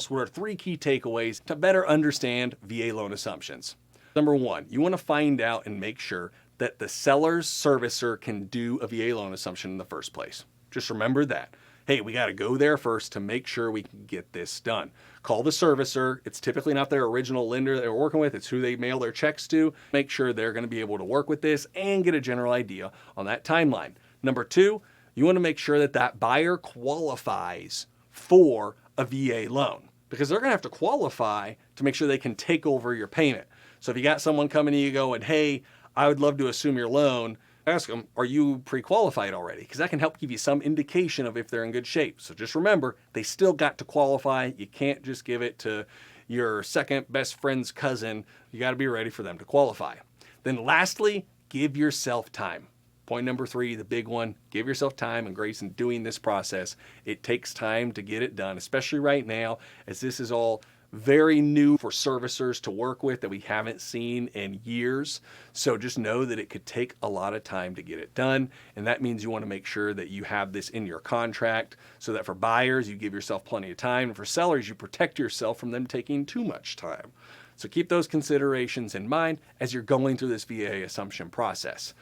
So what are 3 key takeaways to better understand VA loan assumptions? Number 1, you want to find out and make sure that the seller's servicer can do a VA loan assumption in the first place. Just remember that. Hey, we got to go there first to make sure we can get this done. Call the servicer. It's typically not their original lender that they're working with. It's who they mail their checks to. Make sure they're going to be able to work with this and get a general idea on that timeline. Number 2, you want to make sure that that buyer qualifies for a VA loan, because they're going to have to qualify to make sure they can take over your payment. So if you got someone coming to you going, hey, I would love to assume your loan, ask them, are you pre-qualified already? Because that can help give you some indication of if they're in good shape. So just remember, they still got to qualify. You can't just give it to your second best friend's cousin. You got to be ready for them to qualify. Then lastly, give yourself time. Point number 3, the big one, give yourself time and grace in doing this process. It takes time to get it done, especially right now, as this is all very new for servicers to work with that we haven't seen in years. So just know that it could take a lot of time to get it done. And that means you want to make sure that you have this in your contract so that for buyers, you give yourself plenty of time. And for sellers, you protect yourself from them taking too much time. So keep those considerations in mind as you're going through this VA assumption process.